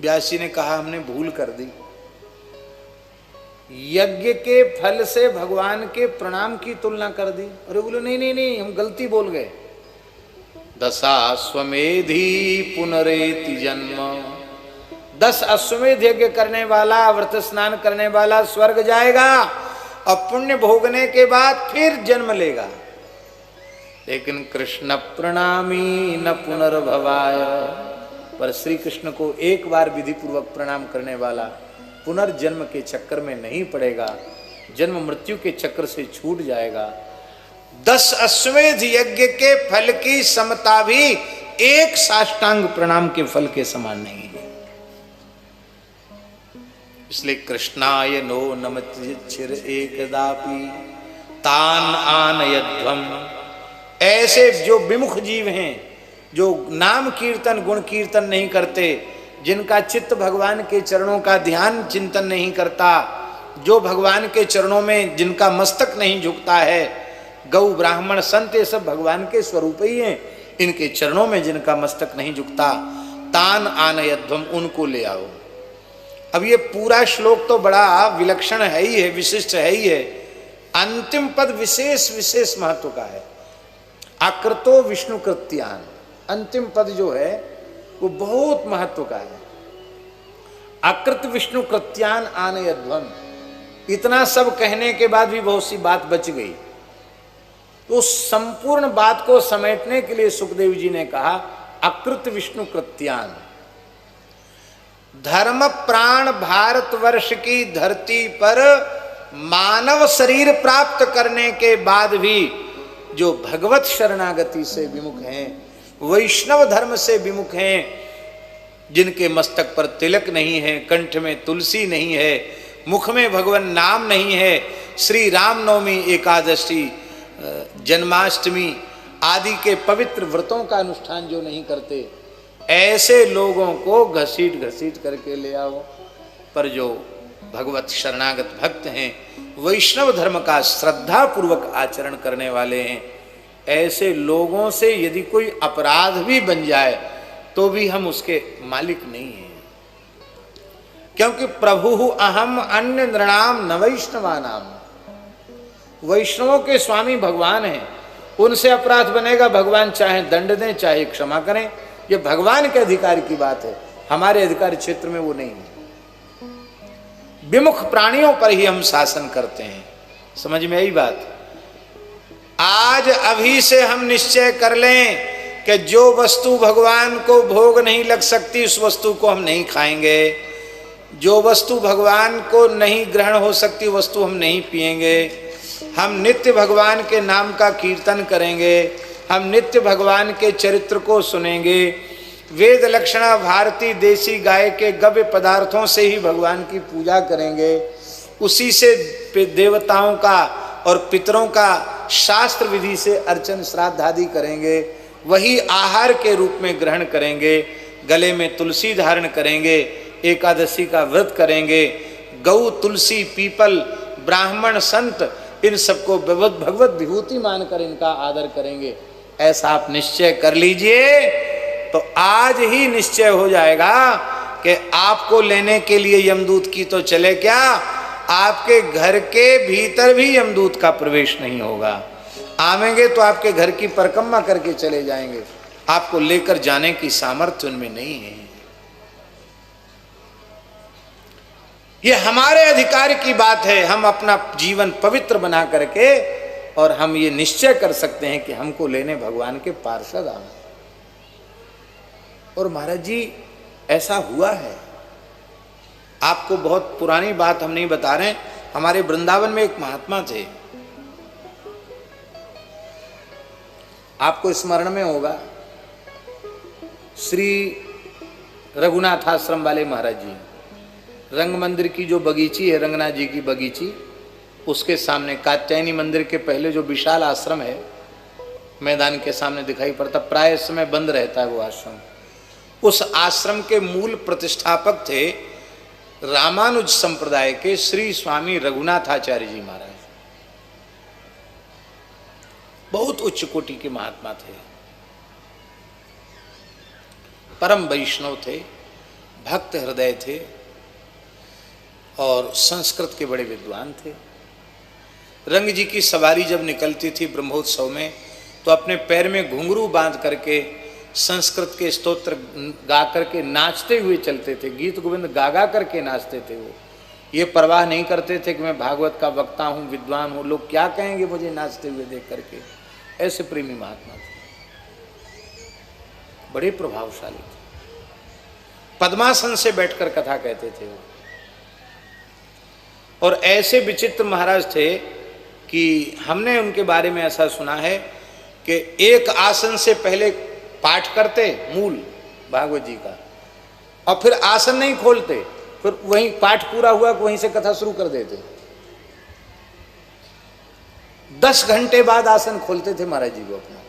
व्यास जी ने कहा हमने भूल कर दी, यज्ञ के फल से भगवान के प्रणाम की तुलना कर दी। अरे बोले नहीं नहीं नहीं, हम गलती बोल गए। दशाश्वमेधी पुनरेति जन्म, 10 अश्वमेध यज्ञ करने वाला, व्रत स्नान करने वाला स्वर्ग जाएगा और पुण्य भोगने के बाद फिर जन्म लेगा। लेकिन कृष्ण प्रणामी न पुनर्भवाय, पर श्री कृष्ण को एक बार विधि पूर्वक प्रणाम करने वाला पुनर्जन्म के चक्कर में नहीं पड़ेगा, जन्म मृत्यु के चक्र से छूट जाएगा। 10 अश्वमेध यज्ञ के फल की समता भी एक साष्टांग प्रणाम के फल के समान नहीं है। इसलिए कृष्णाय नो नमचिर एकदापि तान आनयध्वम, ऐसे जो विमुख जीव हैं, जो नाम कीर्तन गुण कीर्तन नहीं करते, जिनका चित्त भगवान के चरणों का ध्यान चिंतन नहीं करता, जो भगवान के चरणों में जिनका मस्तक नहीं झुकता है, गौ ब्राह्मण संत ये सब भगवान के स्वरूप ही हैं, इनके चरणों में जिनका मस्तक नहीं झुकता, तान आनयध्वम, उनको ले आओ। अब ये पूरा श्लोक तो बड़ा विलक्षण है ही है, विशिष्ट है ही है। अंतिम पद विशेष विशेष महत्व का है। आकृतो विष्णु कृत्यान, अंतिम पद जो है वो बहुत महत्व का है। आकृत विष्णु कृत्यान आनयध्वम, इतना सब कहने के बाद भी बहुत सी बात बच गई। तो संपूर्ण बात को समेटने के लिए सुखदेव जी ने कहा आकृत विष्णु कृत्यान। धर्म प्राण भारतवर्ष की धरती पर मानव शरीर प्राप्त करने के बाद भी जो भगवत शरणागति से विमुख हैं, वैष्णव धर्म से विमुख हैं, जिनके मस्तक पर तिलक नहीं है, कंठ में तुलसी नहीं है, मुख में भगवान नाम नहीं है, श्री रामनवमी, एकादशी, जन्माष्टमी आदि के पवित्र व्रतों का अनुष्ठान जो नहीं करते, ऐसे लोगों को घसीट घसीट करके ले आओ। पर जो भगवत शरणागत भक्त हैं, वैष्णव धर्म का श्रद्धा पूर्वक आचरण करने वाले हैं, ऐसे लोगों से यदि कोई अपराध भी बन जाए तो भी हम उसके मालिक नहीं हैं, क्योंकि प्रभु अहम अन्य नृणाम न वैष्णवानाम, वैष्णवों के स्वामी भगवान हैं, उनसे अपराध बनेगा, भगवान चाहे दंड दें चाहे क्षमा करें, ये भगवान के अधिकार की बात है, हमारे अधिकार क्षेत्र में वो नहीं है। विमुख प्राणियों पर ही हम शासन करते हैं। समझ में आई बात? आज अभी से हम निश्चय कर लें कि जो वस्तु भगवान को भोग नहीं लग सकती उस वस्तु को हम नहीं खाएंगे, जो वस्तु भगवान को नहीं ग्रहण हो सकती वस्तु हम नहीं पिएंगे, हम नित्य भगवान के नाम का कीर्तन करेंगे, हम नित्य भगवान के चरित्र को सुनेंगे, वेद लक्षणा भारती देसी गाय के गव्य पदार्थों से ही भगवान की पूजा करेंगे, उसी से देवताओं का और पितरों का शास्त्र विधि से अर्चन श्राद्ध आदि करेंगे, वही आहार के रूप में ग्रहण करेंगे, गले में तुलसी धारण करेंगे, एकादशी का व्रत करेंगे, गौ तुलसी पीपल ब्राह्मण संत इन सबको भगवत विभूति मानकर इनका आदर करेंगे। ऐसा आप निश्चय कर लीजिए तो आज ही निश्चय हो जाएगा कि आपको लेने के लिए यमदूत की तो चले क्या, आपके घर के भीतर भी यमदूत का प्रवेश नहीं होगा। आवेंगे तो आपके घर की परिक्रमा करके चले जाएंगे, आपको लेकर जाने की सामर्थ्य उनमें नहीं है। ये हमारे अधिकार की बात है, हम अपना जीवन पवित्र बना करके और हम ये निश्चय कर सकते हैं कि हमको लेने भगवान के पार्षद आए। और महाराज जी ऐसा हुआ है। आपको बहुत पुरानी बात हम नहीं बता रहे, हमारे वृंदावन में एक महात्मा थे, आपको स्मरण में होगा, श्री रघुनाथ आश्रम वाले महाराज जी, रंग मंदिर की जो बगीची है, रंगनाथ जी की बगीची, उसके सामने कात्यायनी मंदिर के पहले जो विशाल आश्रम है, मैदान के सामने दिखाई पड़ता, प्राय इस समय बंद रहता है वो आश्रम। उस आश्रम के मूल प्रतिष्ठापक थे रामानुज संप्रदाय के श्री स्वामी रघुनाथाचार्य जी महाराज। बहुत उच्च कोटि के महात्मा थे, परम वैष्णव थे, भक्त हृदय थे और संस्कृत के बड़े विद्वान थे। रंग जी की सवारी जब निकलती थी ब्रह्मोत्सव में तो अपने पैर में घुंघरू बांध करके संस्कृत के स्तोत्र गा करके नाचते हुए चलते थे, गीत गोविंद गा गा करके नाचते थे। वो ये परवाह नहीं करते थे कि मैं भागवत का वक्ता हूँ, विद्वान हूँ, लोग क्या कहेंगे मुझे नाचते हुए देख करके। ऐसे प्रेमी महात्मा थे, बड़े प्रभावशाली थे। पद्मासन से बैठकर कथा कहते थे वो। और ऐसे विचित्र महाराज थे कि हमने उनके बारे में ऐसा सुना है कि एक आसन से पहले पाठ करते मूल भागवत जी का, और फिर आसन नहीं खोलते, फिर वहीं पाठ पूरा हुआ कि वहीं से कथा शुरू कर देते। 10 घंटे बाद आसन खोलते थे महाराज जी को अपना,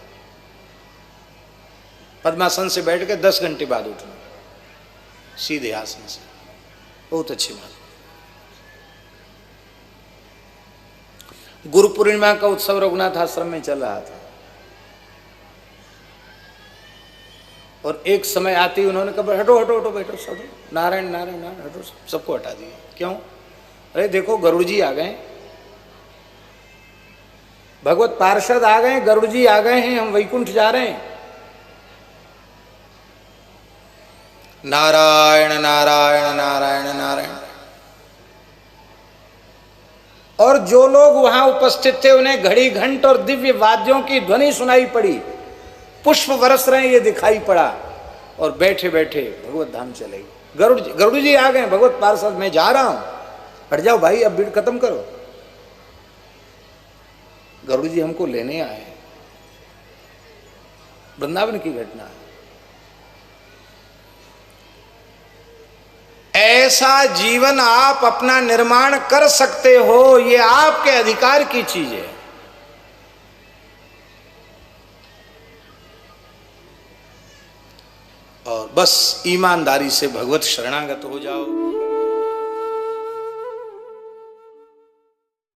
पद्मासन से बैठ के 10 घंटे बाद उठना सीधे आसन से। बहुत अच्छी बात। गुरु पूर्णिमा का उत्सव रघुनाथ आश्रम में चल रहा था और एक समय आते ही उन्होंने कहा हटो हटो हटो बैठो सब, नारायण नारायण नारायण, हटो, सबको हटा दिया। क्यों? अरे देखो गरुड़ जी आ गए, भगवत पार्षद आ गए, गरुड़ जी आ गए हैं, हम वैकुंठ जा रहे हैं। नारायण नारायण नारायण नारायण। और जो लोग वहां उपस्थित थे उन्हें घड़ी घंट और दिव्य वाद्यों की ध्वनि सुनाई पड़ी, पुष्प बरस रहे ये दिखाई पड़ा, और बैठे बैठे भगवत धाम चले गए। गरुड़ जी आ गए, भगवत पार्षद मैं जा रहा हूं, हट जाओ भाई, अब भीड़ खत्म करो। गरुड़ जी हमको लेने आए, वृंदावन की घटना है। ऐसा जीवन आप अपना निर्माण कर सकते हो, ये आपके अधिकार की चीज है। और बस ईमानदारी से भगवत शरणागत हो जाओ।